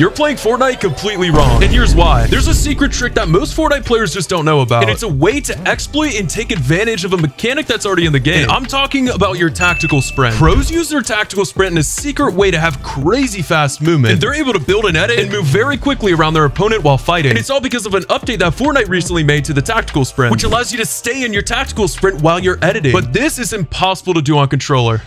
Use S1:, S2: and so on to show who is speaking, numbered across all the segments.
S1: You're playing Fortnite completely wrong. And here's why. There's a secret trick that most Fortnite players just don't know about. And it's a way to exploit and take advantage of a mechanic that's already in the game. And I'm talking about your tactical sprint. Pros use their tactical sprint in a secret way to have crazy fast movement. And they're able to build an edit and move very quickly around their opponent while fighting. And it's all because of an update that Fortnite recently made to the tactical sprint, which allows you to stay in your tactical sprint while you're editing. But this is impossible to do on controller.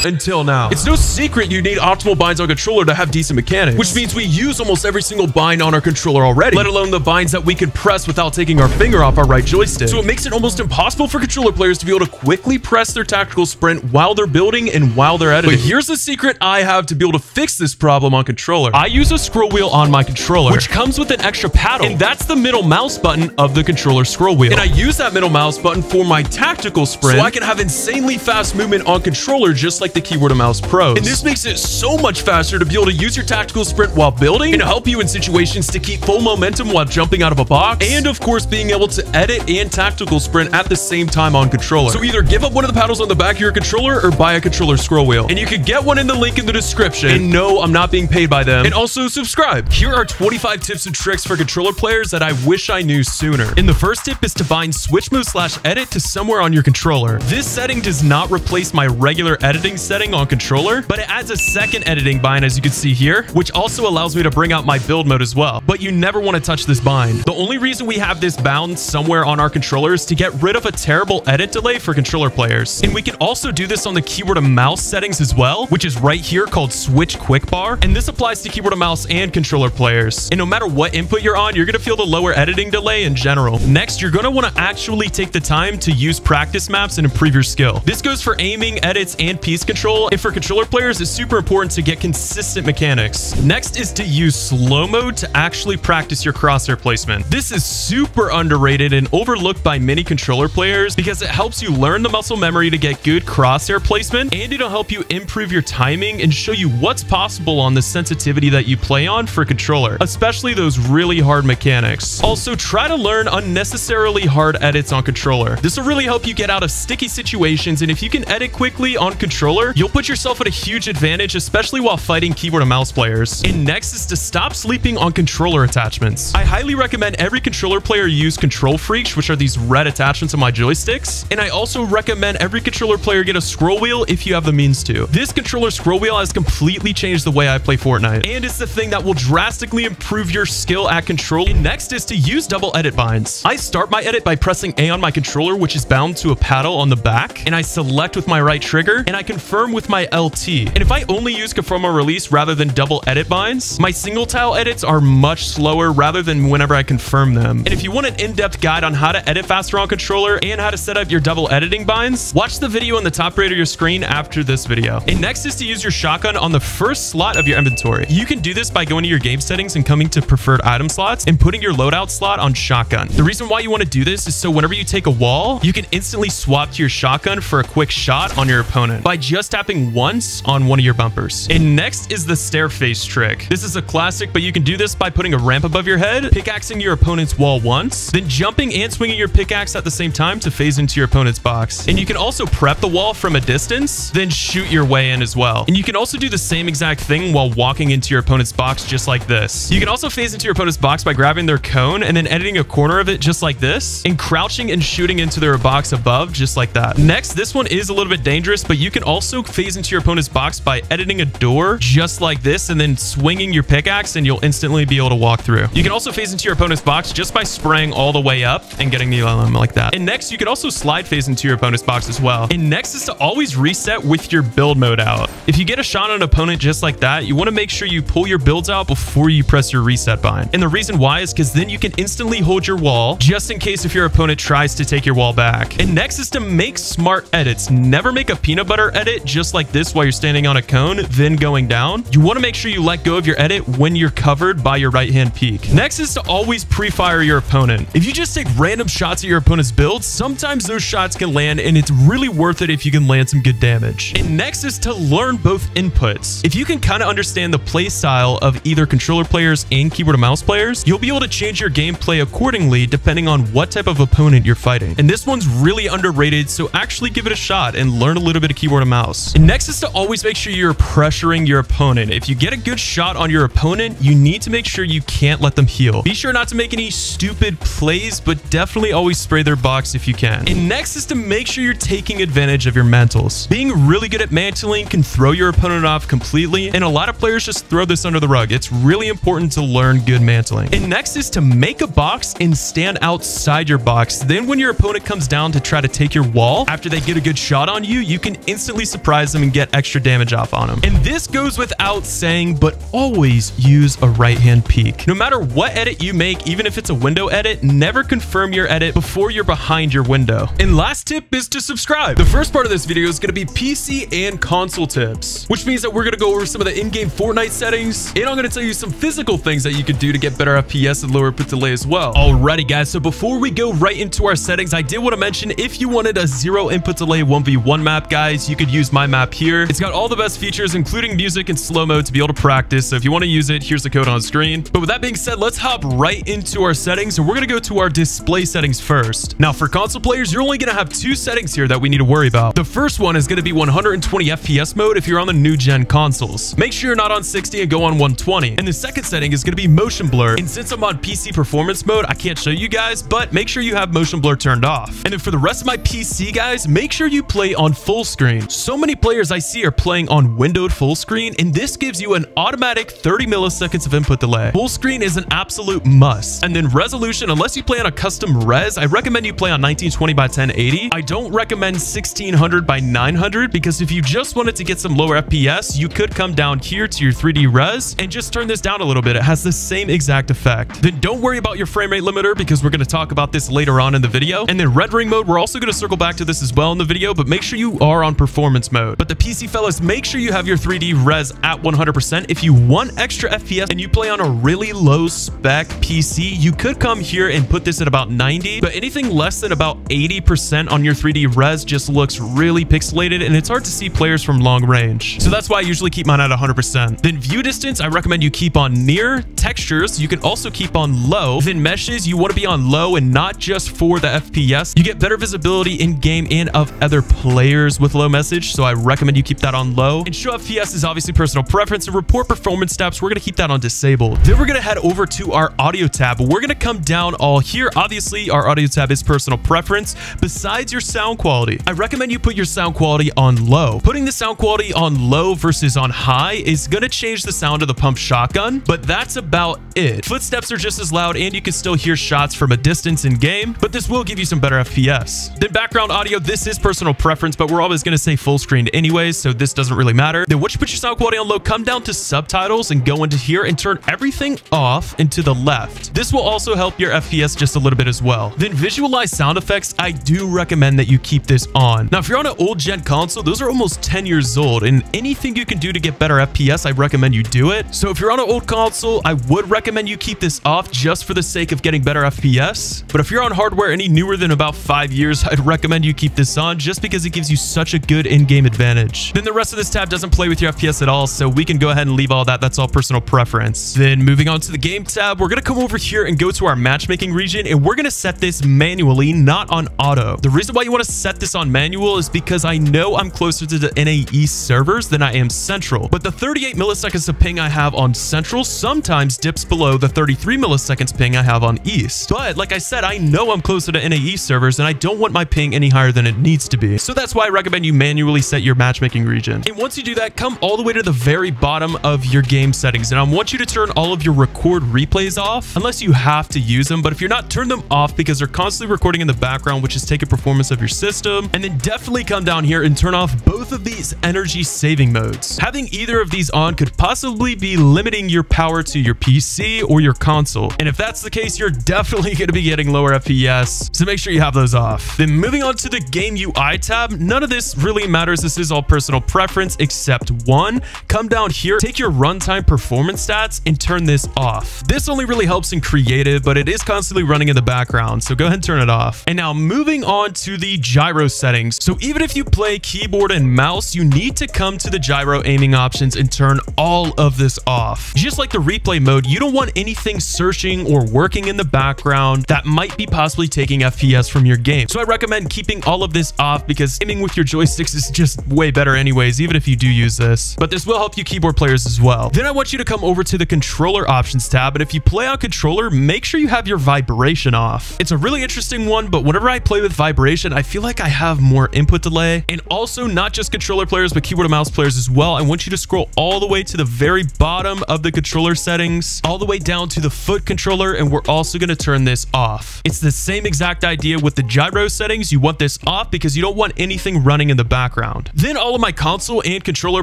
S1: Until now. It's no secret you need optimal binds on controller to have decent mechanics, which means we use almost every single bind on our controller already, let alone the binds that we can press without taking our finger off our right joystick. So it makes it almost impossible for controller players to be able to quickly press their tactical sprint while they're building and while they're editing. But here's the secret I have to be able to fix this problem on controller. I use a scroll wheel on my controller, which comes with an extra paddle, and that's the middle mouse button of the controller scroll wheel. And I use that middle mouse button for my tactical sprint so I can have insanely fast movement on controller, just like the keyboard and mouse pros. And this makes it so much faster to be able to use your tactical sprint while building and help you in situations to keep full momentum while jumping out of a box, and of course being able to edit and tactical sprint at the same time on controller. So either give up one of the paddles on the back of your controller or buy a controller scroll wheel, and you can get one in the link in the description. And no, I'm not being paid by them. And also subscribe. Here are 25 tips and tricks for controller players that I wish I knew sooner. And the first tip is to bind switch move / edit to somewhere on your controller. This setting does not replace my regular editing setting on controller, but it adds a second editing bind, as you can see here, which also allows me to bring out my build mode as well. But you never want to touch this bind. The only reason we have this bound somewhere on our controller is to get rid of a terrible edit delay for controller players. And we can also do this on the keyboard and mouse settings as well, which is right here called switch quick bar. And this applies to keyboard and mouse and controller players. And no matter what input you're on, you're going to feel the lower editing delay in general. Next, you're going to want to actually take the time to use practice maps and improve your skill. This goes for aiming, edits, and piece control. And for controller players, it's super important to get consistent mechanics. Next is to use slow mode to actually practice your crosshair placement. This is super underrated and overlooked by many controller players because it helps you learn the muscle memory to get good crosshair placement, and it'll help you improve your timing and show you what's possible on the sensitivity that you play on for controller, especially those really hard mechanics. Also, try to learn unnecessarily hard edits on controller. This will really help you get out of sticky situations, and if you can edit quickly on controller, you'll put yourself at a huge advantage, especially while fighting keyboard and mouse players. And next is to stop sleeping on controller attachments. I highly recommend every controller player use control freaks, which are these red attachments on my joysticks. And I also recommend every controller player get a scroll wheel if you have the means to. This controller scroll wheel has completely changed the way I play Fortnite, and it's the thing that will drastically improve your skill at control. And next is to use double edit binds. I start my edit by pressing A on my controller, which is bound to a paddle on the back, and I select with my right trigger, and I confirm with my LT. And if I only use confirm or release rather than double edit binds, my single tile edits are much slower rather than whenever I confirm them. And if you want an in-depth guide on how to edit faster on controller and how to set up your double editing binds, watch the video on the top right of your screen after this video. And next is to use your shotgun on the first slot of your inventory. You can do this by going to your game settings and coming to preferred item slots and putting your loadout slot on shotgun. The reason why you want to do this is so whenever you take a wall, you can instantly swap to your shotgun for a quick shot on your opponent by just tapping once on one of your bumpers. And next is the stair face trick. This is a classic, but you can do this by putting a ramp above your head, pickaxing your opponent's wall once, then jumping and swinging your pickaxe at the same time to phase into your opponent's box. And you can also prep the wall from a distance, then shoot your way in as well. And you can also do the same exact thing while walking into your opponent's box just like this. You can also phase into your opponent's box by grabbing their cone and then editing a corner of it just like this, and crouching and shooting into their box above just like that. Next, this one is a little bit dangerous, but you can also phase into your opponent's box by editing a door just like this and then swinging your pickaxe, and you'll instantly be able to walk through. You can also phase into your opponent's box just by spraying all the way up and getting the alarm like that. And next, you can also slide phase into your opponent's box as well. And next is to always reset with your build mode out. If you get a shot on an opponent just like that, you want to make sure you pull your builds out before you press your reset bind. And the reason why is because then you can instantly hold your wall just in case if your opponent tries to take your wall back. And next is to make smart edits. Never make a peanut butter edit just like this while you're standing on a cone, then going down. You want to make sure you let go of your edit when you're covered by your right hand peak. Next is to always pre-fire your opponent. If you just take random shots at your opponent's build, sometimes those shots can land, and it's really worth it if you can land some good damage. And next is to learn both inputs. If you can kind of understand the play style of either controller players and keyboard and mouse players, you'll be able to change your gameplay accordingly depending on what type of opponent you're fighting. And this one's really underrated, so actually give it a shot and learn a little bit of keyboard and mouse mouse. And next is to always make sure you're pressuring your opponent. If you get a good shot on your opponent, you need to make sure you can't let them heal. Be sure not to make any stupid plays, but definitely always spray their box if you can. And next is to make sure you're taking advantage of your mantles. Being really good at mantling can throw your opponent off completely, and a lot of players just throw this under the rug. It's really important to learn good mantling. And next is to make a box and stand outside your box. Then when your opponent comes down to try to take your wall, after they get a good shot on you, you can instantly surprise them and get extra damage off on them. And this goes without saying, but always use a right-hand peek. No matter what edit you make, even if it's a window edit, never confirm your edit before you're behind your window. And last tip is to subscribe. The first part of this video is going to be PC and console tips, which means that we're going to go over some of the in-game Fortnite settings, and I'm going to tell you some physical things that you could do to get better FPS and lower input delay as well. Alrighty guys, so before we go right into our settings, I did want to mention if you wanted a 0 input delay 1v1 map, guys, you could use my map here. It's got all the best features, including music and slow-mo to be able to practice. So if you want to use it, here's the code on screen. But with that being said, let's hop right into our settings, and we're going to go to our display settings first. Now for console players, you're only going to have two settings here that we need to worry about. The first one is going to be 120 FPS mode if you're on the new gen consoles. Make sure you're not on 60 and go on 120. And the second setting is going to be motion blur. And since I'm on PC performance mode, I can't show you guys, but make sure you have motion blur turned off. And then for the rest of my PC guys, make sure you play on full screen. So many players I see are playing on windowed full screen, and this gives you an automatic 30 milliseconds of input delay. Full screen is an absolute must. And then resolution, unless you play on a custom res, I recommend you play on 1920 by 1080. I don't recommend 1600 by 900 because if you just wanted to get some lower FPS, you could come down here to your 3D res and just turn this down a little bit. It has the same exact effect. Then don't worry about your frame rate limiter because we're going to talk about this later on in the video. And then rendering mode, we're also going to circle back to this as well in the video, but make sure you are on performance mode. But the PC fellas, make sure you have your 3D res at 100%. If you want extra FPS and you play on a really low spec PC, you could come here and put this at about 90, but anything less than about 80% on your 3D res just looks really pixelated and it's hard to see players from long range. So that's why I usually keep mine at 100%. Then view distance, I recommend you keep on near. Textures, you can also keep on low. Then meshes, you want to be on low and not just for the FPS. You get better visibility in game and of other players with low message, so I recommend you keep that on low. And show FPS is obviously personal preference, and report performance stats, we're going to keep that on disabled. Then we're going to head over to our audio tab. We're going to come down all here. Obviously, our audio tab is personal preference. Besides your sound quality, I recommend you put your sound quality on low. Putting the sound quality on low versus on high is going to change the sound of the pump shotgun, but that's about it. Footsteps are just as loud, and you can still hear shots from a distance in game, but this will give you some better FPS. Then background audio, this is personal preference, but we're always going to say full screen anyways, so this doesn't really matter. Then once you put your sound quality on low, come down to subtitles and go into here and turn everything off and to the left. This will also help your FPS just a little bit as well. Then visualize sound effects, I do recommend that you keep this on. Now, if you're on an old gen console, those are almost 10 years old, and anything you can do to get better FPS, I recommend you do it. So if you're on an old console, I would recommend you keep this off just for the sake of getting better FPS. But if you're on hardware any newer than about 5 years, I'd recommend you keep this on just because it gives you such a good in-game advantage. Then the rest of this tab doesn't play with your FPS at all, so we can go ahead and leave all that. That's all personal preference. Then moving on to the game tab, we're going to come over here and go to our matchmaking region, and we're going to set this manually, not on auto. The reason why you want to set this on manual is because I know I'm closer to the NA East servers than I am Central, but the 38 milliseconds of ping I have on Central sometimes dips below the 33 milliseconds ping I have on East. But like I said, I know I'm closer to NA East servers, and I don't want my ping any higher than it needs to be. So that's why I recommend you manually set your matchmaking region. And once you do that, come all the way to the very bottom of your game settings, and I want you to turn all of your record replays off, unless you have to use them. But if you're not, turn them off because they're constantly recording in the background, which is taking performance of your system. And then definitely come down here and turn off both of these energy saving modes. Having either of these on could possibly be limiting your power to your PC or your console. And if that's the case, you're definitely going to be getting lower FPS. So make sure you have those off. Then moving on to the game UI tab, none of this really matters. This is all personal preference except one. Come down here, take your runtime performance stats and turn this off. This only really helps in creative, but it is constantly running in the background, so go ahead and turn it off. And now moving on to the gyro settings. So even if you play keyboard and mouse, you need to come to the gyro aiming options and turn all of this off. Just like the replay mode, you don't want anything searching or working in the background that might be possibly taking FPS from your game. So I recommend keeping all of this off because aiming with your joysticks is is just way better anyways, even if you do use this. But this will help you keyboard players as well. Then I want you to come over to the controller options tab, and if you play on controller, make sure you have your vibration off. It's a really interesting one, but whenever I play with vibration, I feel like I have more input delay. And also not just controller players, but keyboard and mouse players as well. I want you to scroll all the way to the very bottom of the controller settings, all the way down to the foot controller, and we're also going to turn this off. It's the same exact idea with the gyro settings. You want this off because you don't want anything running in the background. Then all of my console and controller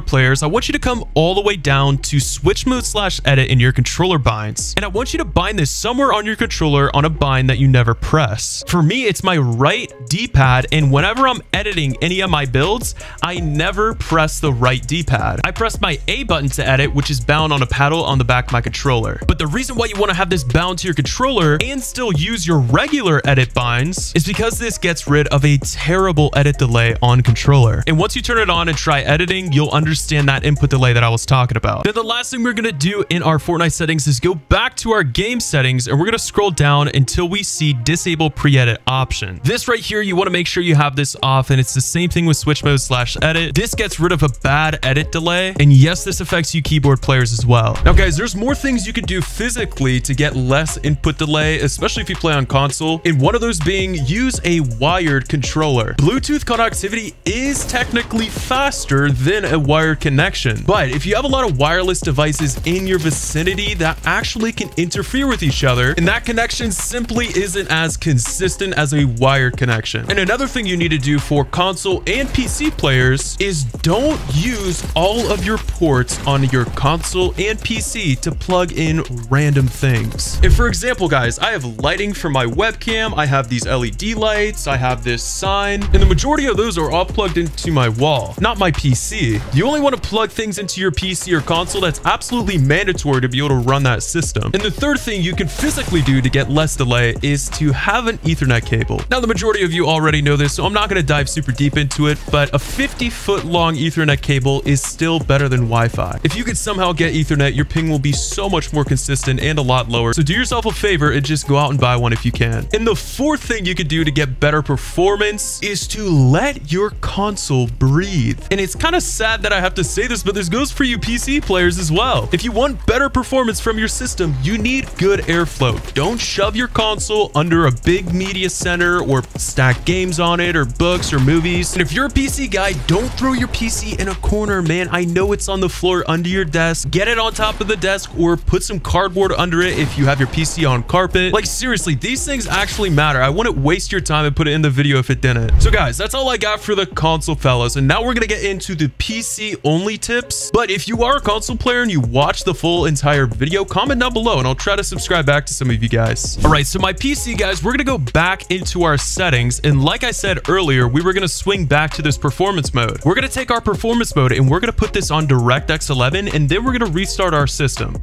S1: players, I want you to come all the way down to switch mode / edit in your controller binds. And I want you to bind this somewhere on your controller on a bind that you never press. For me, it's my right D-pad, and whenever I'm editing any of my builds, I never press the right D-pad. I press my A button to edit, which is bound on a paddle on the back of my controller. But the reason why you want to have this bound to your controller and still use your regular edit binds is because this gets rid of a terrible edit delay on controller. And once you turn it on and try editing, you'll understand that input delay that I was talking about. Then the last thing we're going to do in our Fortnite settings is go back to our game settings, and we're going to scroll down until we see disable pre-edit option. This right here, you want to make sure you have this off, and it's the same thing with switch mode / edit. This gets rid of a bad edit delay, and yes, this affects you keyboard players as well. Now guys, there's more things you can do physically to get less input delay, especially if you play on console, and one of those being use a wired controller. Bluetooth connectivity is technically faster than a wired connection, but if you have a lot of wireless devices in your vicinity that actually can interfere with each other, and that connection simply isn't as consistent as a wired connection. And another thing you need to do for console and PC players is don't use all of your ports on your console and PC to plug in random things. If, for example, guys, I have lighting for my webcam, I have these LED lights, I have this sign, and the majority of those are all plugged into my wall, not my PC. You only want to plug things into your PC or console that's absolutely mandatory to be able to run that system. And the third thing you can physically do to get less delay is to have an Ethernet cable. Now, the majority of you already know this, so I'm not going to dive super deep into it, but a 50-foot long Ethernet cable is still better than Wi-Fi. If you could somehow get Ethernet, your ping will be so much more consistent and a lot lower. So do yourself a favor and just go out and buy one if you can. And the fourth thing you could do to get better performance is to let your console breathe. And it's kind of sad that I have to say this, but this goes for you PC players as well. If you want better performance from your system, you need good airflow. Don't shove your console under a big media center or stack games on it or books or movies. And if you're a PC guy, don't throw your PC in a corner, man. I know it's on the floor under your desk. Get it on top of the desk or put some cardboard under it if you have your PC on carpet. Like, seriously, these things actually matter. I wouldn't waste your time and put it in the video if it didn't. So guys, that's all I got for the console fellas. And now we're going to get into the PC only tips. But if you are a console player and you watch the full entire video, comment down below and I'll try to subscribe back to some of you guys. All right, so my PC guys, we're going to go back into our settings. And like I said earlier, we were going to swing back to this performance mode. We're going to take our performance mode and we're going to put this on DirectX 11, and then we're going to restart our system.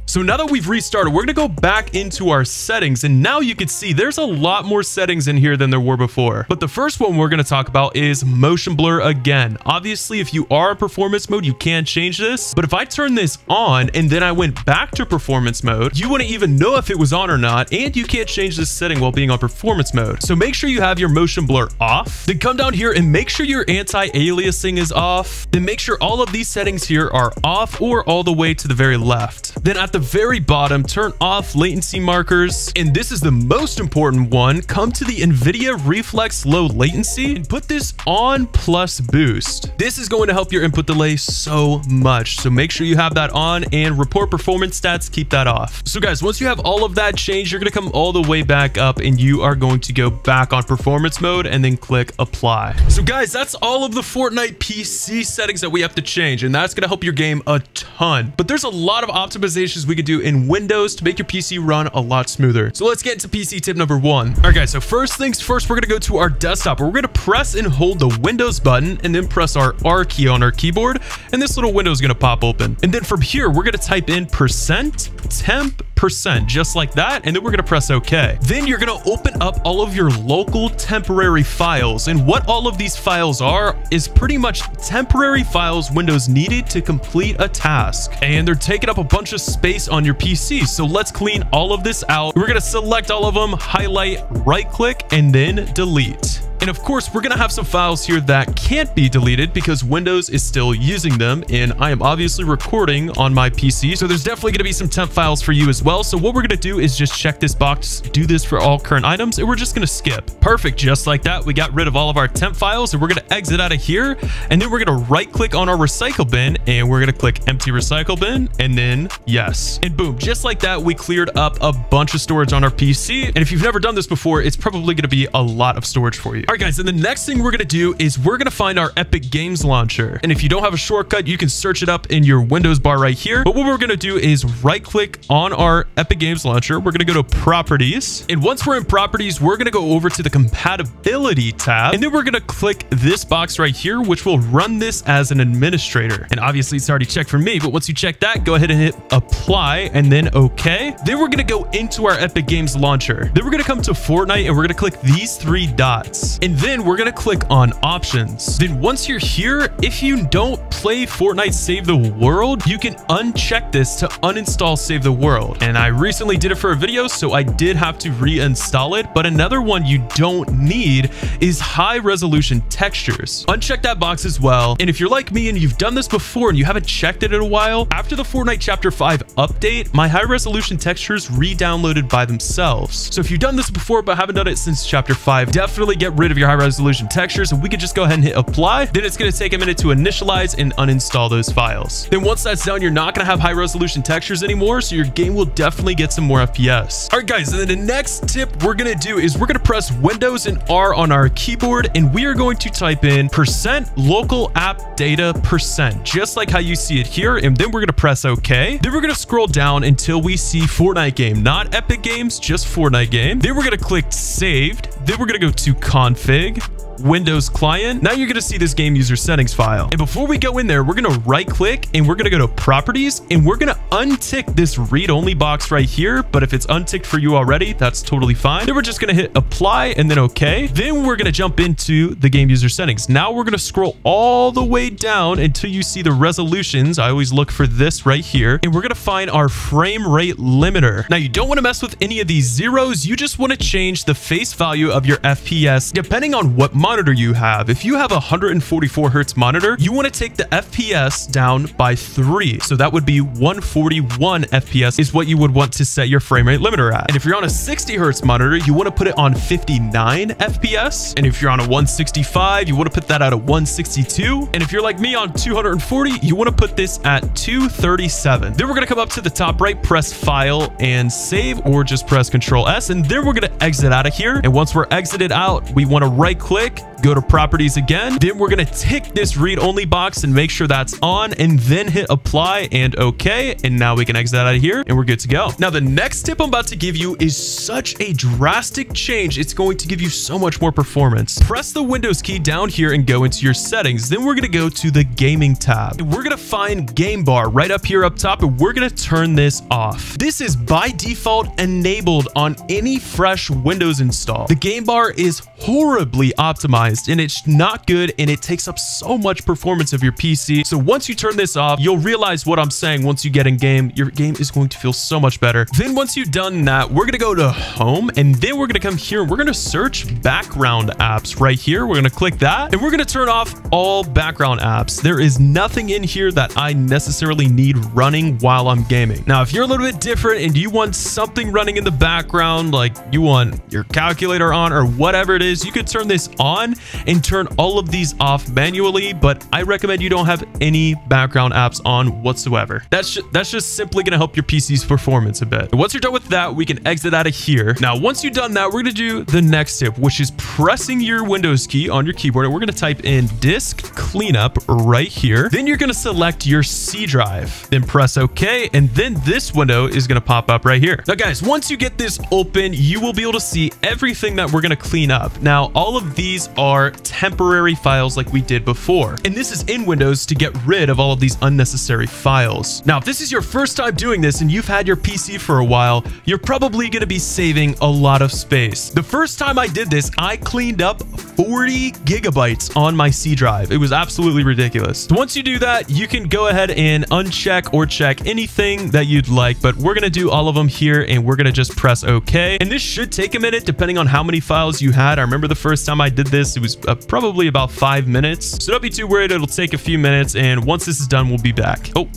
S1: So now that we've restarted, we're going to go back into our settings, and now you can see there's a lot more settings in here than there were before. But the first one we're going to talk about is motion blur again. Obviously, if you are in performance mode, you can change this, but if I turn this on and then I went back to performance mode, you wouldn't even know if it was on or not, and you can't change this setting while being on performance mode. So make sure you have your motion blur off, then come down here and make sure your anti-aliasing is off, then make sure all of these settings here are off or all the way to the very left. Then at the very bottom, turn off latency markers, and this is the most important one. Come to the Nvidia Reflex Low Latency and put this on plus boost. This is going to help your input delay so much, so make sure you have that on, and report performance stats, keep that off. So guys, once you have all of that changed, you're going to come all the way back up and you are going to go back on performance mode and then click apply. So guys, that's all of the Fortnite PC settings that we have to change, and that's going to help your game a ton. But there's a lot of optimizations we could do in Windows to make your PC run a lot smoother. So let's get into PC tip number 1. All right guys, so first things first, we're going to go to our desktop, where we're going to press and hold the Windows button and then press our R key on our keyboard, and this little window is going to pop open. And then from here, we're going to type in %temp%, just like that, and then we're going to press OK. Then you're going to open up all of your local temporary files, and what all of these files are is pretty much temporary files Windows needed to complete a task, and they're taking up a bunch of space on your PC. So let's clean all of this out. We're going to select all of them, highlight, right click, and then delete. And of course, we're going to have some files here that can't be deleted because Windows is still using them. And I am obviously recording on my PC. So there's definitely going to be some temp files for you as well. So what we're going to do is just check this box, do this for all current items, and we're just going to skip. Perfect. Just like that, we got rid of all of our temp files, and we're going to exit out of here. And then we're going to right click on our recycle bin, and we're going to click empty recycle bin, and then yes. And boom, just like that, we cleared up a bunch of storage on our PC. And if you've never done this before, it's probably going to be a lot of storage for you. All right, guys, and the next thing we're going to do is we're going to find our Epic Games launcher. And if you don't have a shortcut, you can search it up in your Windows bar right here. But what we're going to do is right click on our Epic Games launcher. We're going to go to properties. And once we're in properties, we're going to go over to the compatibility tab. And then we're going to click this box right here, which will run this as an administrator. And obviously it's already checked for me, but once you check that, go ahead and hit apply and then okay. Then we're going to go into our Epic Games launcher. Then we're going to come to Fortnite and we're going to click these three dots. And then we're going to click on options. Then once you're here, if you don't play Fortnite Save the World, you can uncheck this to uninstall Save the World. And I recently did it for a video, so I did have to reinstall it. But another one you don't need is high resolution textures. Uncheck that box as well. And if you're like me and you've done this before and you haven't checked it in a while, after the Fortnite Chapter 5 update, my high resolution textures re-downloaded by themselves. So if you've done this before but haven't done it since Chapter 5, definitely get rid of your high resolution textures, and we can just go ahead and hit apply. Then it's going to take a minute to initialize and uninstall those files. Then once that's done, you're not going to have high resolution textures anymore, so your game will definitely get some more FPS. All right, guys, and then the next tip we're going to do is we're going to press Windows and R on our keyboard, and we are going to type in %local app data %, just like how you see it here. And then we're going to press OK. Then we're going to scroll down until we see Fortnite game, not Epic Games, just Fortnite game. Then we're going to click saved. Then we're going to go to config, Windows client. Now you're going to see this game user settings file. And before we go in there, we're going to right click and we're going to go to properties, and we're going to untick this read only box right here. But if it's unticked for you already, that's totally fine. Then we're just going to hit apply and then okay. Then we're going to jump into the game user settings. Now we're going to scroll all the way down until you see the resolutions. I always look for this right here, and we're going to find our frame rate limiter. Now you don't want to mess with any of these zeros. You just want to change the face value of your FPS depending on what monitor you have. If you have a 144 hertz monitor, you want to take the FPS down by 3. So that would be 141 FPS is what you would want to set your frame rate limiter at. And if you're on a 60 hertz monitor, you want to put it on 59 FPS. And if you're on a 165, you want to put that at a 162. And if you're like me on 240, you want to put this at 237. Then we're going to come up to the top right, press file and save, or just press Control S. And then we're going to exit out of here. And once we're exited out, we want to right click, go to properties again. Then we're going to tick this read only box and make sure that's on, and then hit apply and okay. And now we can exit out of here and we're good to go. Now, the next tip I'm about to give you is such a drastic change. It's going to give you so much more performance. Press the Windows key down here and go into your settings. Then we're going to go to the gaming tab. And we're going to find game bar right up here up top, and we're going to turn this off. This is by default enabled on any fresh Windows install. The game bar is horribly optimized and it's not good, and it takes up so much performance of your PC. So once you turn this off, you'll realize what I'm saying. Once you get in game, your game is going to feel so much better. Then once you've done that, we're going to go to home, and then we're going to come here and we're going to search background apps right here. We're going to click that, and we're going to turn off all background apps. There is nothing in here that I necessarily need running while I'm gaming. Now, if you're a little bit different and you want something running in the background, like you want your calculator on or whatever it is, you could turn this on and turn all of these off manually, but I recommend you don't have any background apps on whatsoever. That's just simply going to help your PC's performance a bit. And once you're done with that, we can exit out of here. Now, once you've done that, we're going to do the next tip, which is pressing your Windows key on your keyboard, and we're going to type in disk cleanup right here. Then you're going to select your C drive, then press OK, and then this window is going to pop up right here. Now, guys, once you get this open, you will be able to see everything that we're going to clean up. Now, all of these are our temporary files like we did before. And this is in Windows to get rid of all of these unnecessary files. Now, if this is your first time doing this and you've had your PC for a while, you're probably going to be saving a lot of space. The first time I did this, I cleaned up 40 gigabytes on my C drive. It was absolutely ridiculous. So once you do that, you can go ahead and uncheck or check anything that you'd like, but we're going to do all of them here and we're going to just press OK. And this should take a minute depending on how many files you had. I remember the first time I did this, it was probably about 5 minutes. So don't be too worried. It'll take a few minutes. And once this is done, we'll be back. Oh,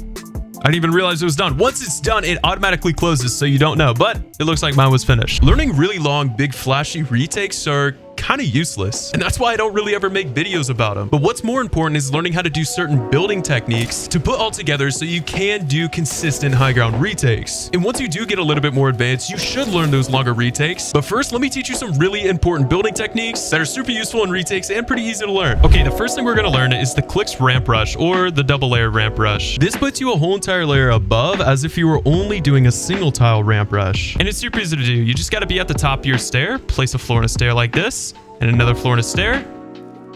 S1: I didn't even realize it was done. Once it's done, it automatically closes, so you don't know, but it looks like mine was finished. Learning really long, big, flashy retakes are kind of useless, and that's why I don't really ever make videos about them. But what's more important is learning how to do certain building techniques to put all together so you can do consistent high ground retakes. And once you do get a little bit more advanced, you should learn those longer retakes. But first, let me teach you some really important building techniques that are super useful in retakes and pretty easy to learn. Okay, the first thing we're going to learn is the Clicks ramp brush, or the double layer ramp brush. This puts you a whole entire layer above as if you were only doing a single tile ramp brush. And it's super easy to do. You just got to be at the top of your stair, place a floor and a stair like this, and another floor and a stair,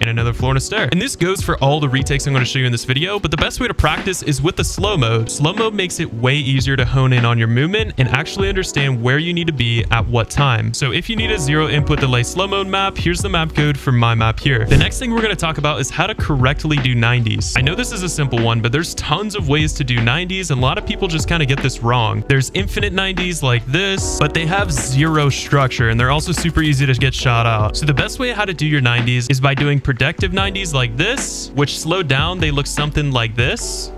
S1: and another floor and a stair. And this goes for all the retakes I'm going to show you in this video, but the best way to practice is with the slow mode. Slow mode makes it way easier to hone in on your movement and actually understand where you need to be at what time. So if you need a 0 input delay slow mode map, here's the map code for my map here. The next thing we're going to talk about is how to correctly do 90s. I know this is a simple one, but there's tons of ways to do 90s, and a lot of people just kind of get this wrong. There's infinite 90s like this, but they have zero structure, and they're also super easy to get shot out. So the best way how to do your 90s is by doing protective 90s like this, which slowed down, they look something like this.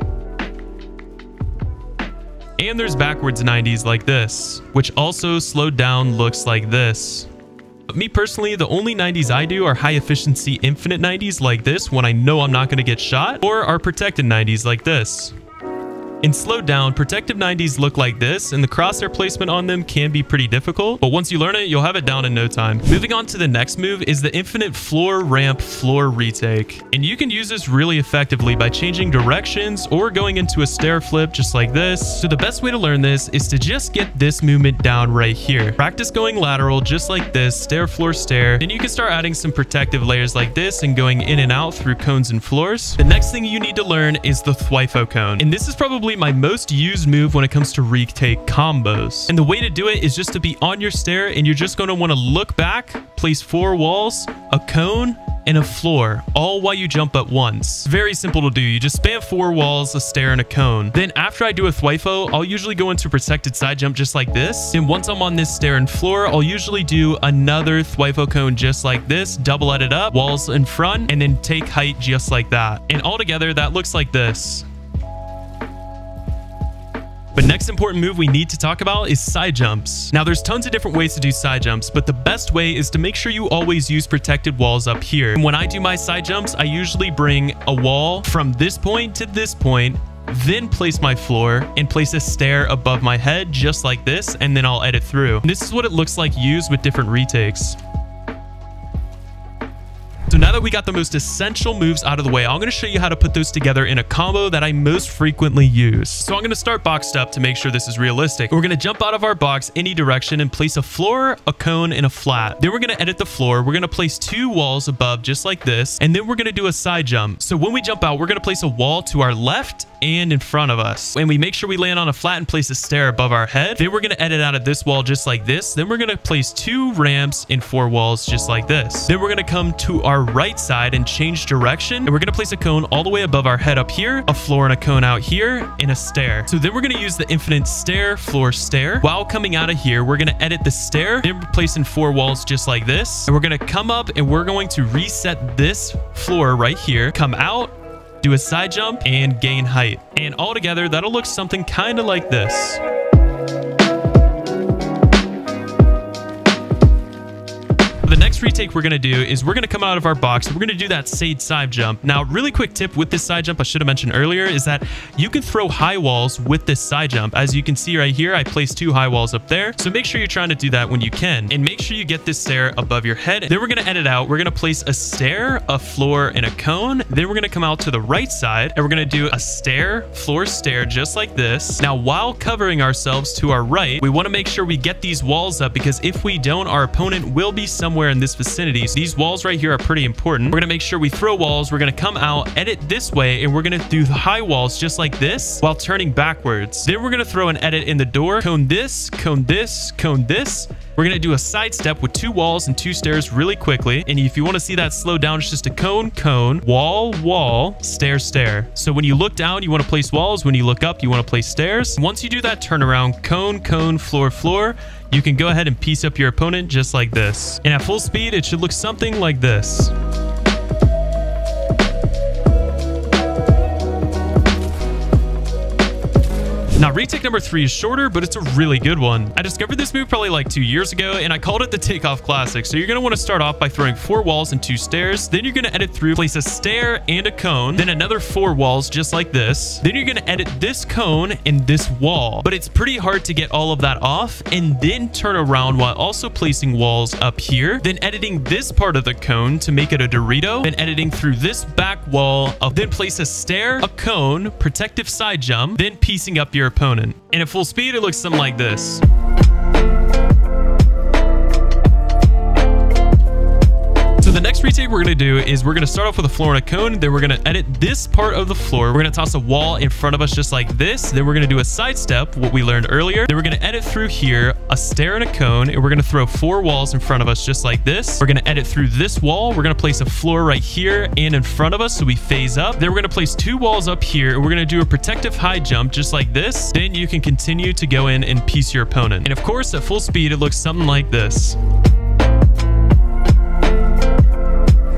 S1: And there's backwards 90s like this, which also slowed down looks like this. But me personally, the only 90s I do are high efficiency infinite 90s like this when I know I'm not going to get shot, or are protected 90s like this. In slowed down, protective 90s look like this, and the crosshair placement on them can be pretty difficult, but once you learn it, you'll have it down in no time. Moving on to the next move is the infinite floor ramp floor retake. And you can use this really effectively by changing directions or going into a stair flip just like this. So the best way to learn this is to just get this movement down right here. Practice going lateral just like this, stair, floor, stair. Then you can start adding some protective layers like this and going in and out through cones and floors. The next thing you need to learn is the thwifo cone. And this is probably my most used move when it comes to retake combos. And the way to do it is just to be on your stair, and you're just going to want to look back, place 4 walls, a cone, and a floor, all while you jump at once. Very simple to do. You just spam 4 walls, a stair, and a cone. Then after I do a thwifo, I'll usually go into protected side jump just like this. And once I'm on this stair and floor, I'll usually do another thwifo cone just like this, double it up, walls in front, and then take height just like that. And all together, that looks like this. But next important move we need to talk about is side jumps. Now there's tons of different ways to do side jumps, but the best way is to make sure you always use protected walls up here. And when I do my side jumps, I usually bring a wall from this point to this point, then place my floor and place a stair above my head just like this, and then I'll edit through. And this is what it looks like used with different retakes. So now that we got the most essential moves out of the way, I'm going to show you how to put those together in a combo that I most frequently use. So I'm going to start boxed up to make sure this is realistic. We're going to jump out of our box any direction and place a floor, a cone, and a flat. Then we're going to edit the floor. We're going to place 2 walls above just like this, and then we're going to do a side jump. So when we jump out, we're going to place a wall to our left and in front of us. And we make sure we land on a flat and place a stair above our head. Then we're going to edit out of this wall just like this. Then we're going to place 2 ramps and 4 walls just like this. Then we're going to come to our right side and change direction. And we're going to place a cone all the way above our head up here, a floor and a cone out here, and a stair. So then we're going to use the infinite stair, floor, stair. While coming out of here, we're going to edit the stair. Then we're placing 4 walls just like this. And we're going to come up and we're going to reset this floor right here, come out, do a side jump, and gain height. And all together, that'll look something kind of like this. The next retake we're going to do is we're going to come out of our box. We're going to do that side jump. Now, really quick tip with this side jump I should have mentioned earlier is that you can throw high walls with this side jump. As you can see right here, I placed 2 high walls up there. So make sure you're trying to do that when you can. And make sure you get this stair above your head. Then we're going to edit out. We're going to place a stair, a floor, and a cone. Then we're going to come out to the right side and we're going to do a stair, floor, stair, just like this. Now, while covering ourselves to our right, we want to make sure we get these walls up, because if we don't, our opponent will be somewhere in this vicinity vicinity. So these walls right here are pretty important. We're going to make sure we throw walls. We're going to come out, edit this way, and we're going to do the high walls just like this while turning backwards. Then we're going to throw an edit in the door. Cone this, cone this, cone this. We're going to do a side step with 2 walls and 2 stairs really quickly. And if you want to see that slow down, it's just a cone, cone, wall, wall, stair, stair. So when you look down, you want to place walls. When you look up, you want to place stairs. Once you do that turnaround, cone, cone, floor, floor, you can go ahead and piece up your opponent just like this. And at full speed, it should look something like this. Now, retake number 3 is shorter, but it's a really good one. I discovered this move probably like 2 years ago, and I called it the takeoff classic. So you're going to want to start off by throwing 4 walls and 2 stairs. Then you're going to edit through, place a stair and a cone, then another 4 walls just like this. Then you're going to edit this cone and this wall. But it's pretty hard to get all of that off and then turn around while also placing walls up here. Then editing this part of the cone to make it a Dorito. Then editing through this back wall. Then place a stair, a cone, protective side jump, then piecing up your opponent. And at full speed, it looks something like this. So the next retake we're going to do is we're going to start off with a floor and a cone. Then we're going to edit this part of the floor. We're going to toss a wall in front of us just like this. Then we're going to do a side step, what we learned earlier. Then we're going to edit through here, a stair and a cone. And we're going to throw 4 walls in front of us just like this. We're going to edit through this wall. We're going to place a floor right here and in front of us so we phase up. Then we're going to place 2 walls up here. And we're going to do a protective high jump just like this. Then you can continue to go in and piece your opponent. And of course, at full speed, it looks something like this.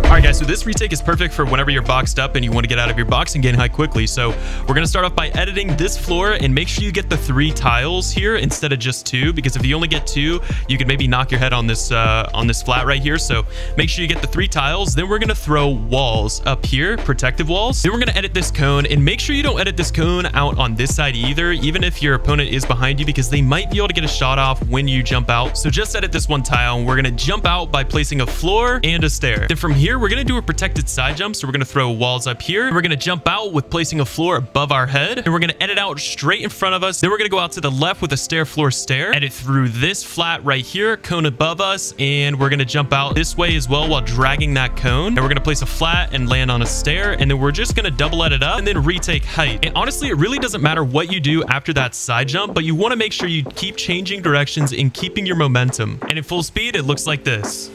S1: All right, guys, so this retake is perfect for whenever you're boxed up and you want to get out of your box and gain height quickly. So we're going to start off by editing this floor and make sure you get the 3 tiles here instead of just 2, because if you only get 2, you could maybe knock your head on this flat right here. So make sure you get the 3 tiles. Then we're going to throw walls up here, protective walls. Then we're going to edit this cone and make sure you don't edit this cone out on this side either, even if your opponent is behind you, because they might be able to get a shot off when you jump out. So just edit this 1 tile and we're going to jump out by placing a floor and a stair. Then from here, we're going to do a protected side jump. So we're going to throw walls up here. We're going to jump out with placing a floor above our head. And we're going to edit out straight in front of us. Then we're going to go out to the left with a stair, floor, stair. Edit through this flat right here, cone above us. And we're going to jump out this way as well while dragging that cone. And we're going to place a flat and land on a stair. And then we're just going to double edit up and then retake height. And honestly, it really doesn't matter what you do after that side jump, but you want to make sure you keep changing directions and keeping your momentum. And at full speed, it looks like this.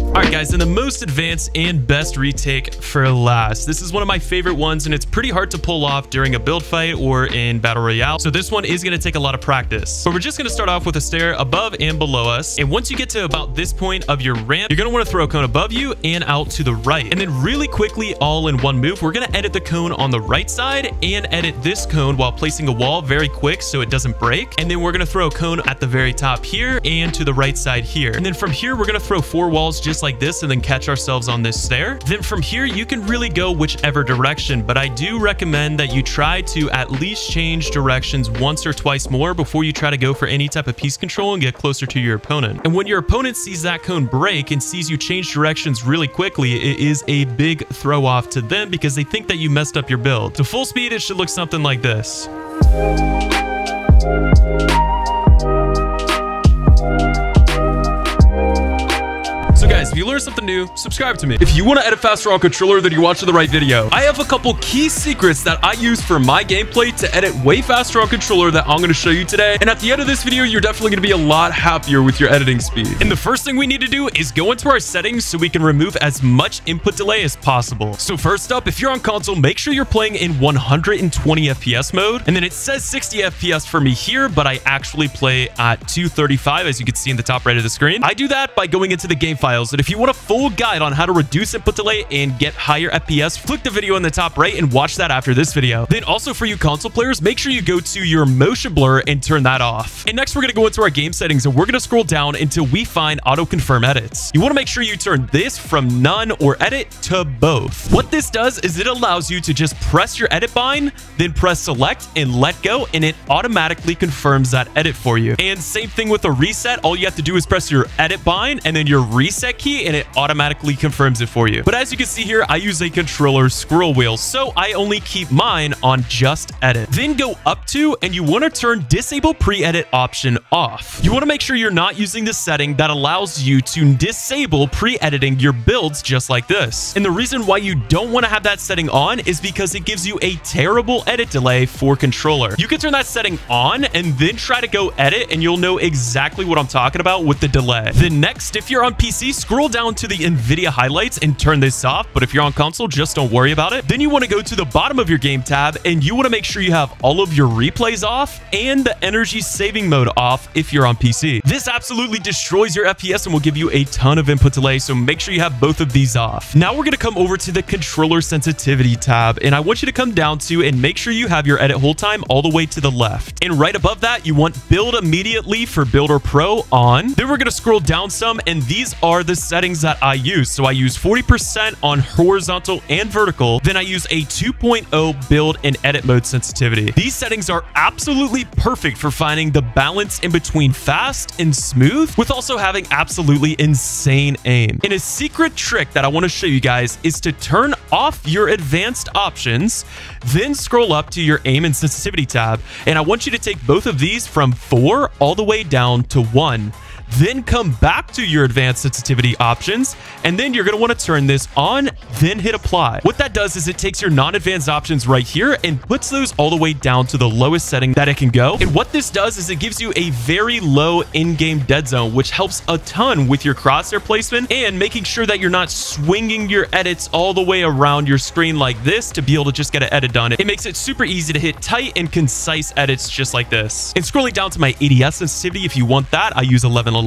S1: All right, guys, and the most advanced and best retake for last. This is one of my favorite ones, and it's pretty hard to pull off during a build fight or in Battle Royale. So this one is going to take a lot of practice. But we're just going to start off with a stair above and below us. And once you get to about this point of your ramp, you're going to want to throw a cone above you and out to the right. And then really quickly, all in one move, we're going to edit the cone on the right side and edit this cone while placing a wall very quick so it doesn't break. And then we're going to throw a cone at the very top here and to the right side here. And then from here, we're going to throw 4 walls just like this and then catch ourselves on this stair. Then from here, you can really go whichever direction, but I do recommend that you try to at least change directions once or twice more before you try to go for any type of piece control and get closer to your opponent. And when your opponent sees that cone break and sees you change directions really quickly, it is a big throw off to them because they think that you messed up your build. To full speed, it should look something like this. So guys, if you learned something new, subscribe to me. If you want to edit faster on controller, then you're watching the right video. I have a couple key secrets that I use for my gameplay to edit way faster on controller that I'm going to show you today. And at the end of this video, you're definitely going to be a lot happier with your editing speed. And the first thing we need to do is go into our settings so we can remove as much input delay as possible. So first up, if you're on console, make sure you're playing in 120 FPS mode. And then it says 60 FPS for me here, but I actually play at 235, as you can see in the top right of the screen. I do that by going into the game files. And if you want a full guide on how to reduce input delay and get higher FPS, click the video in the top right and watch that after this video. Then also for you console players, make sure you go to your motion blur and turn that off. And next, we're going to go into our game settings and we're going to scroll down until we find auto confirm edits. You want to make sure you turn this from none or edit to both. What this does is it allows you to just press your edit bind, then press select and let go, and it automatically confirms that edit for you. And same thing with a reset. All you have to do is press your edit bind and then your reset edit key and it automatically confirms it for you. But as you can see here, I use a controller scroll wheel, so I only keep mine on just edit. Then go up to, and you want to turn disable pre-edit option off. You want to make sure you're not using the setting that allows you to disable pre-editing your builds just like this. And the reason why you don't want to have that setting on is because it gives you a terrible edit delay for controller. You can turn that setting on and then try to go edit, and you'll know exactly what I'm talking about with the delay. Then next, if you're on PC, scroll down to the Nvidia highlights and turn this off. But if you're on console, just don't worry about it. Then you want to go to the bottom of your game tab, and you want to make sure you have all of your replays off and the energy saving mode off if you're on PC. This absolutely destroys your FPS and will give you a ton of input delay, so make sure you have both of these off. Now we're going to come over to the controller sensitivity tab, and I want you to come down to and make sure you have your edit hold time all the way to the left. And right above that, you want build immediately for Builder Pro on. Then we're going to scroll down some, and these are the settings that I use. So I use 40% on horizontal and vertical. Then I use a 2.0 build and edit mode sensitivity. These settings are absolutely perfect for finding the balance in between fast and smooth, with also having absolutely insane aim. And a secret trick that I want to show you guys is to turn off your advanced options, then scroll up to your aim and sensitivity tab. And I want you to take both of these from 4 all the way down to 1. Then come back to your advanced sensitivity options, and then you're going to want to turn this on, then hit apply. What that does is it takes your non-advanced options right here and puts those all the way down to the lowest setting that it can go. And what this does is it gives you a very low in-game dead zone, which helps a ton with your crosshair placement and making sure that you're not swinging your edits all the way around your screen like this to be able to just get an edit done. It makes it super easy to hit tight and concise edits just like this. And scrolling down to my ADS sensitivity, if you want that, I use 1111.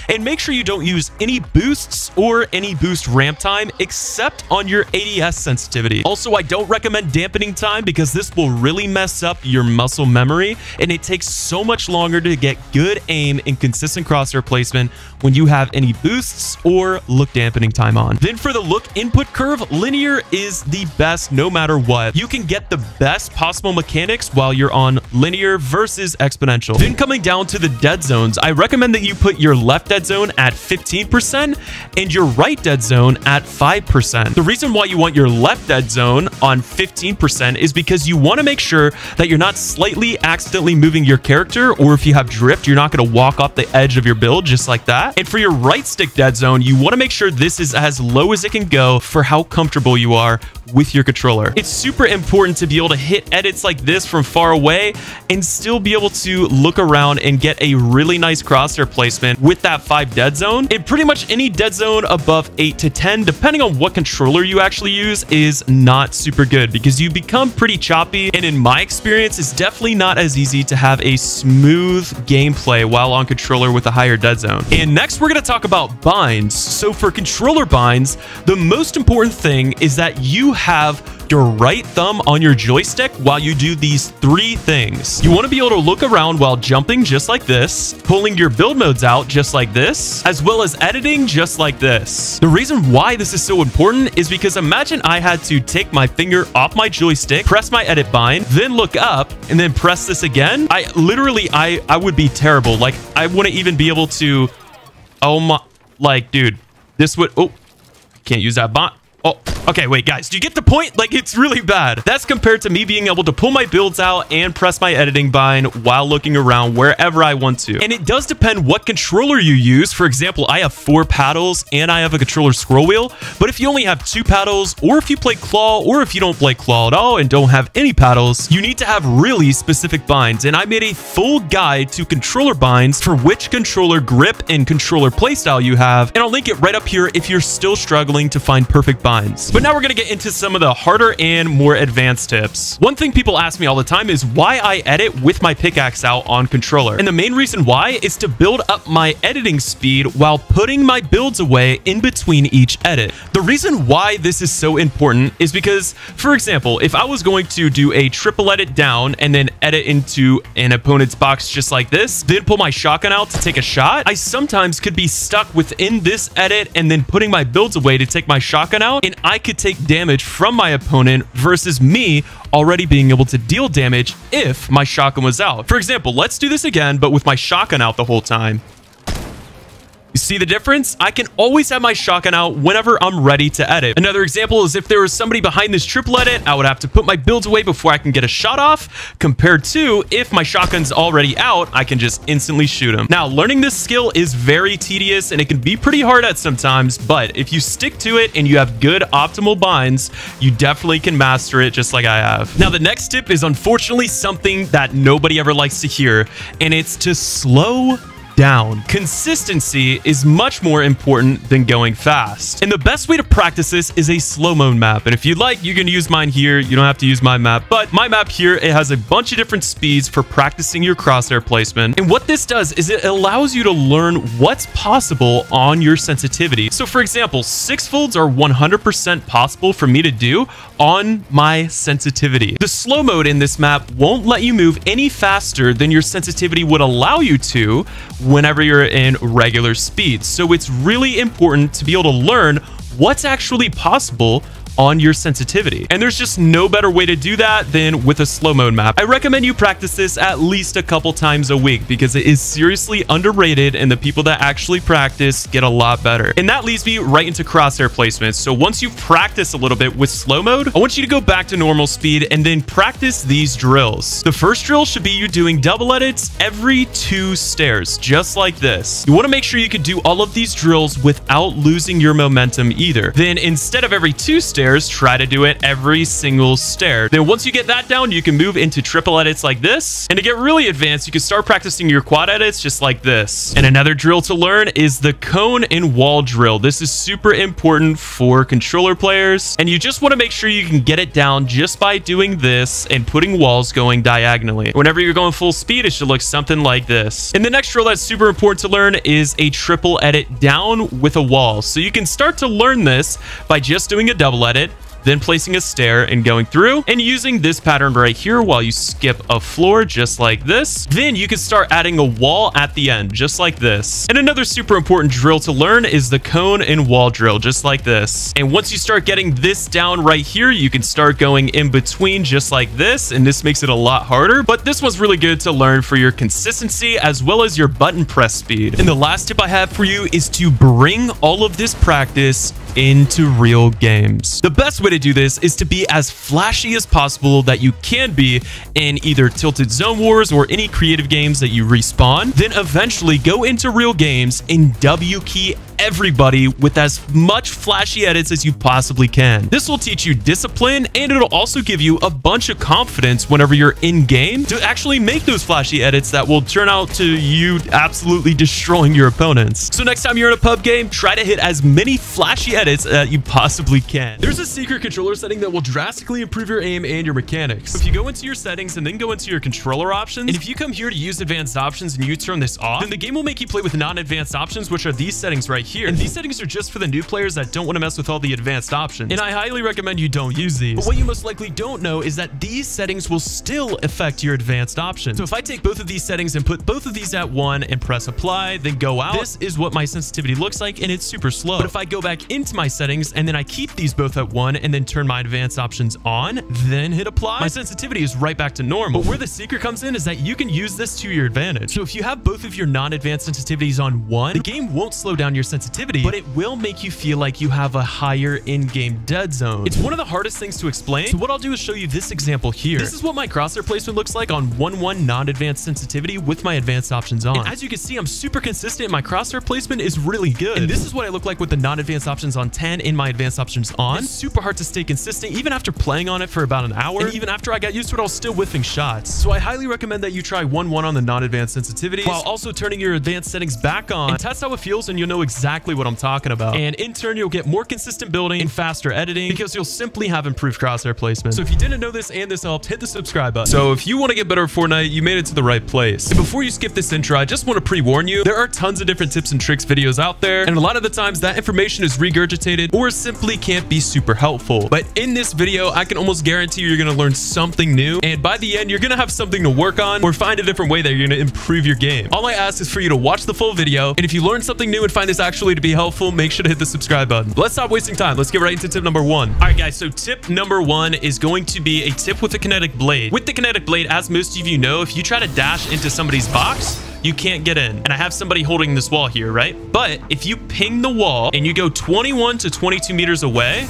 S1: And make sure you don't use any boosts or any boost ramp time except on your ADS sensitivity. Also, I don't recommend dampening time because this will really mess up your muscle memory, and it takes so much longer to get good aim and consistent crosshair placement when you have any boosts or look dampening time on. Then for the look input curve, linear is the best no matter what. You can get the best possible mechanics while you're on linear versus exponential. Then coming down to the dead zones, I recommend that you put your left dead zone at 15% and your right dead zone at 5%. The reason why you want your left dead zone on 15% is because you want to make sure that you're not slightly accidentally moving your character, or if you have drift, you're not going to walk off the edge of your build just like that. And for your right stick dead zone, you want to make sure this is as low as it can go for how comfortable you are with your controller. It's super important to be able to hit edits like this from far away and still be able to look around and get a really nice crosshair placement with that 5 dead zone. And pretty much any dead zone above 8 to 10, depending on what controller you actually use, is not super good because you become pretty choppy. And in my experience, it's definitely not as easy to have a smooth gameplay while on controller with a higher dead zone. And next, we're going to talk about binds. So for controller binds, the most important thing is that you have your right thumb on your joystick while you do these 3 things. You want to be able to look around while jumping just like this, pulling your build modes out just like this, as well as editing just like this. The reason why this is so important is because imagine I had to take my finger off my joystick, press my edit bind, then look up, and then press this again. I would be terrible. Like, I wouldn't even be able to, oh my, like, dude, this would, oh, can't use that bot. Oh, okay, wait, guys, do you get the point? Like, it's really bad. That's compared to me being able to pull my builds out and press my editing bind while looking around wherever I want to. And it does depend what controller you use. For example, I have 4 paddles and I have a controller scroll wheel. But if you only have 2 paddles, or if you play claw, or if you don't play claw at all and don't have any paddles, you need to have really specific binds. And I made a full guide to controller binds for which controller grip and controller playstyle you have. And I'll link it right up here if you're still struggling to find perfect binds. But now we're going to get into some of the harder and more advanced tips. One thing people ask me all the time is why I edit with my pickaxe out on controller. And the main reason why is to build up my editing speed while putting my builds away in between each edit. The reason why this is so important is because, for example, if I was going to do a triple edit down and then edit into an opponent's box just like this, then pull my shotgun out to take a shot, I sometimes could be stuck within this edit and then putting my builds away to take my shotgun out, and I could take damage from my opponent versus me already being able to deal damage if my shotgun was out. For example, let's do this again, but with my shotgun out the whole time. You see the difference? I can always have my shotgun out whenever I'm ready to edit. Another example is if there was somebody behind this triple edit, I would have to put my builds away before I can get a shot off, compared to if my shotgun's already out, I can just instantly shoot him. Now, learning this skill is very tedious and it can be pretty hard at sometimes, but if you stick to it and you have good optimal binds, you definitely can master it just like I have. Now, the next tip is unfortunately something that nobody ever likes to hear, and it's to slow down. Consistency is much more important than going fast. And the best way to practice this is a slow-mo map. And if you'd like, you can use mine here. You don't have to use my map, but my map here, it has a bunch of different speeds for practicing your crosshair placement. And what this does is it allows you to learn what's possible on your sensitivity. So for example, 6 folds are 100% possible for me to do on my sensitivity. The slow mode in this map won't let you move any faster than your sensitivity would allow you to whenever you're in regular speed. So it's really important to be able to learn what's actually possible on your sensitivity. And there's just no better way to do that than with a slow mode map. I recommend you practice this at least a couple times a week because it is seriously underrated and the people that actually practice get a lot better. And that leads me right into crosshair placement. So once you've practiced a little bit with slow mode, I want you to go back to normal speed and then practice these drills. The first drill should be you doing double edits every 2 stairs, just like this. You want to make sure you can do all of these drills without losing your momentum either. Then instead of every 2 stairs, try to do it every single stair. Then once you get that down, you can move into triple edits like this. And to get really advanced, you can start practicing your quad edits just like this. And another drill to learn is the cone and wall drill. This is super important for controller players. And you just want to make sure you can get it down just by doing this and putting walls going diagonally. Whenever you're going full speed, it should look something like this. And the next drill that's super important to learn is a triple edit down with a wall. So you can start to learn this by just doing a double edit, then placing a stair and going through and using this pattern right here while you skip a floor just like this. Then you can start adding a wall at the end just like this. And another super important drill to learn is the cone and wall drill just like this. And once you start getting this down right here, you can start going in between just like this, and this makes it a lot harder, but this one's really good to learn for your consistency as well as your button press speed. And the last tip I have for you is to bring all of this practice into real games. The best way to do this is to be as flashy as possible that you can be in either Tilted Zone Wars or any creative games that you respawn. Then eventually go into real games and W key everybody with as much flashy edits as you possibly can. This will teach you discipline, and it'll also give you a bunch of confidence whenever you're in game to actually make those flashy edits that will turn out to you absolutely destroying your opponents. So next time you're in a pub game, try to hit as many flashy edits that you possibly can. There's a secret controller setting that will drastically improve your aim and your mechanics. So if you go into your settings and then go into your controller options, and if you come here to use advanced options and you turn this off, then the game will make you play with non-advanced options, which are these settings right here. And these settings are just for the new players that don't want to mess with all the advanced options. And I highly recommend you don't use these. But what you most likely don't know is that these settings will still affect your advanced options. So if I take both of these settings and put both of these at 1 and press apply, then go out, this is what my sensitivity looks like, and it's super slow. But if I go back into my settings and then I keep these both at 1 and then turn my advanced options on, then hit apply, my sensitivity is right back to normal. But where the secret comes in is that you can use this to your advantage. So if you have both of your non-advanced sensitivities on 1, the game won't slow down your sensitivity, but it will make you feel like you have a higher in-game dead zone. It's one of the hardest things to explain, so what I'll do is show you this example here. This is what my crosshair placement looks like on 1.1 non-advanced sensitivity with my advanced options on. And as you can see, I'm super consistent. My crosshair placement is really good. And this is what I look like with the non-advanced options on 10 and my advanced options on. It's super hard to stay consistent even after playing on it for about an hour, and even after I got used to it, I was still whiffing shots. So I highly recommend that you try 1.1 on the non-advanced sensitivities while also turning your advanced settings back on and test how it feels, and you'll know exactly what I'm talking about. And in turn, you'll get more consistent building and faster editing because you'll simply have improved crosshair placement. So if you didn't know this and this helped, hit the subscribe button. So if you want to get better at Fortnite, you made it to the right place. And before you skip this intro, I just want to pre-warn you, there are tons of different tips and tricks videos out there, and a lot of the times that information is regurgitated or simply can't be super helpful. But in this video, I can almost guarantee you're going to learn something new, and by the end, you're going to have something to work on or find a different way that you're going to improve your game. All I ask is for you to watch the full video, and if you learn something new and find this actually actually to be helpful, make sure to hit the subscribe button. But let's stop wasting time. Let's get right into tip number 1. All right, guys. So tip number 1 is going to be a tip with a kinetic blade. With the kinetic blade, as most of you know, if you try to dash into somebody's box, you can't get in. And I have somebody holding this wall here, right? But if you ping the wall and you go 21 to 22 meters away,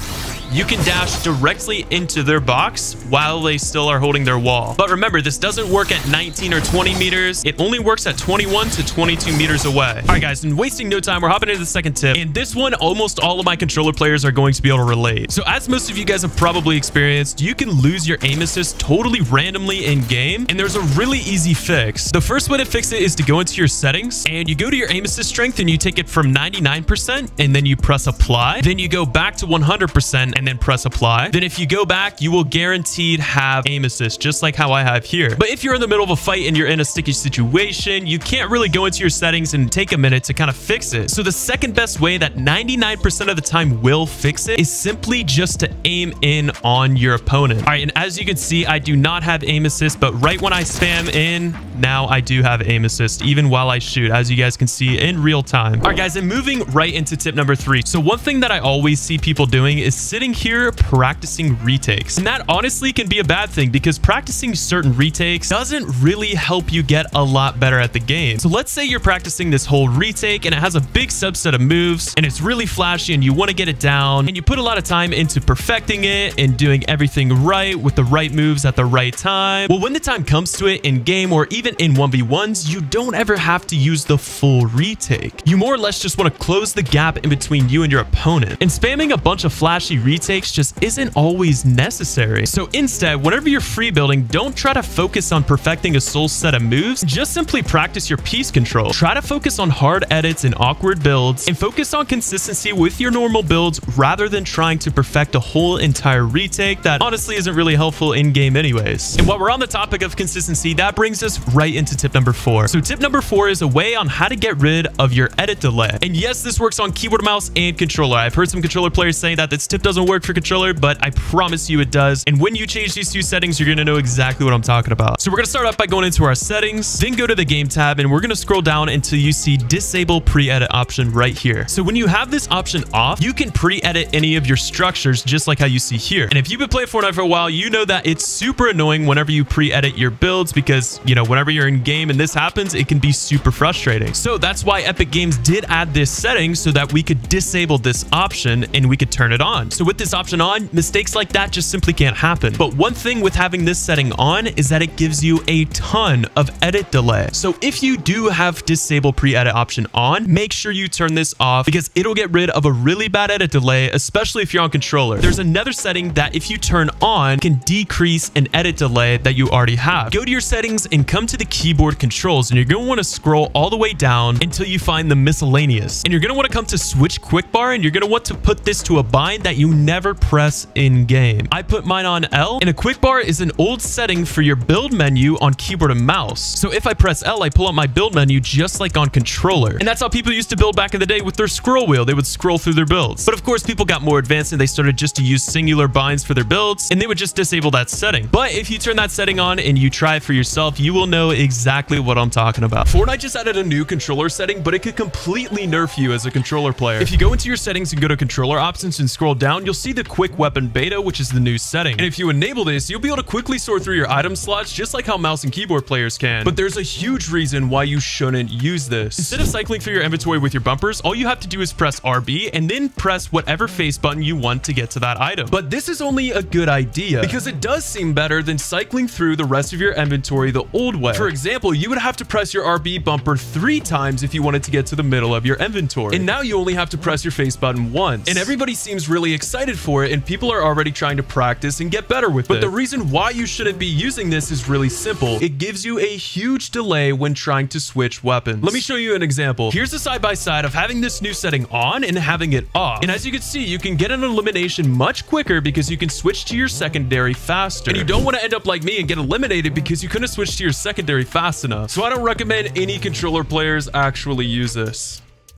S1: you can dash directly into their box while they still are holding their wall. But remember, this doesn't work at 19 or 20 meters. It only works at 21 to 22 meters away. All right, guys, and wasting no time, we're hopping into the second tip. And this one, almost all of my controller players are going to be able to relate. So as most of you guys have probably experienced, you can lose your aim assist totally randomly in game. And there's a really easy fix. The first way to fix it is to go into your settings and you go to your aim assist strength and you take it from 99% and then you press apply. Then you go back to 100% and then press apply. Then if you go back, you will guaranteed have aim assist, just like how I have here. But if you're in the middle of a fight and you're in a sticky situation, you can't really go into your settings and take a minute to kind of fix it. So the second best way that 99% of the time will fix it is simply just to aim in on your opponent. All right, and as you can see, I do not have aim assist, but right when I spam in, now I do have aim assist, even while I shoot, as you guys can see in real time. All right, guys, and moving right into tip number 3. So one thing that I always see people doing is sitting here practicing retakes. And that honestly can be a bad thing because practicing certain retakes doesn't really help you get a lot better at the game. So let's say you're practicing this whole retake and it has a big subset of moves and it's really flashy and you want to get it down and you put a lot of time into perfecting it and doing everything right with the right moves at the right time. Well, when the time comes to it in game or even in 1v1s, you don't ever have to use the full retake. You more or less just want to close the gap in between you and your opponent. And spamming a bunch of flashy retakes just isn't always necessary. So instead, whenever you're free building, don't try to focus on perfecting a sole set of moves. Just simply practice your piece control. Try to focus on hard edits and awkward builds and focus on consistency with your normal builds rather than trying to perfect a whole entire retake that honestly isn't really helpful in game anyways. And while we're on the topic of consistency, that brings us right into tip number 4. So tip number 4 is a way on how to get rid of your edit delay. And yes, this works on keyboard, mouse, and controller. I've heard some controller players saying that this tip doesn't work for controller, but I promise you it does. And when you change these two settings, you're going to know exactly what I'm talking about. So we're going to start off by going into our settings, then go to the game tab, and we're going to scroll down until you see disable pre-edit option right here. So when you have this option off, you can pre-edit any of your structures just like how you see here. And if you've been playing Fortnite for a while, you know that it's super annoying whenever you pre-edit your builds because, you know, whenever you're in game and this happens, it can be super frustrating. So that's why Epic Games did add this setting so that we could disable this option and we could turn it on. So with this option on, mistakes like that just simply can't happen. But one thing with having this setting on is that it gives you a ton of edit delay. So if you do have disable pre-edit option on, make sure you turn this off because it'll get rid of a really bad edit delay, especially if you're on controller. There's another setting that if you turn on can decrease an edit delay that you already have. Go to your settings and come to the keyboard controls, and you're going to want to scroll all the way down until you find the miscellaneous. And you're going to want to come to switch quick bar, and you're going to want to put this to a bind that you never press in game. I put mine on L, and a quick bar is an old setting for your build menu on keyboard and mouse. So if I press L, I pull up my build menu just like on controller. And that's how people used to build back in the day with their scroll wheel. They would scroll through their builds. But of course, people got more advanced and they started just to use singular binds for their builds, and they would just disable that setting. But if you turn that setting on and you try it for yourself, you will know exactly what I'm talking about. Fortnite just added a new controller setting, but it could completely nerf you as a controller player. If you go into your settings and go to controller options and scroll down, you'll see the quick weapon beta, which is the new setting. And if you enable this, you'll be able to quickly sort through your item slots just like how mouse and keyboard players can. But there's a huge reason why you shouldn't use this. Instead of cycling through your inventory with your bumpers, all you have to do is press RB and then press whatever face button you want to get to that item. But this is only a good idea because it does seem better than cycling through the rest of your inventory the old way. For example, you would have to press your RB bumper 3 times if you wanted to get to the middle of your inventory. And now you only have to press your face button once. And everybody seems really excited for it, and people are already trying to practice and get better with it. But the reason why you shouldn't be using this is really simple. It gives you a huge delay when trying to switch weapons. Let me show you an example. Here's a side-by-side of having this new setting on and having it off. And as you can see, you can get an elimination much quicker because you can switch to your secondary faster. And you don't want to end up like me and get eliminated because you couldn't switch to your secondary fast enough. So I don't recommend any controller players actually use this.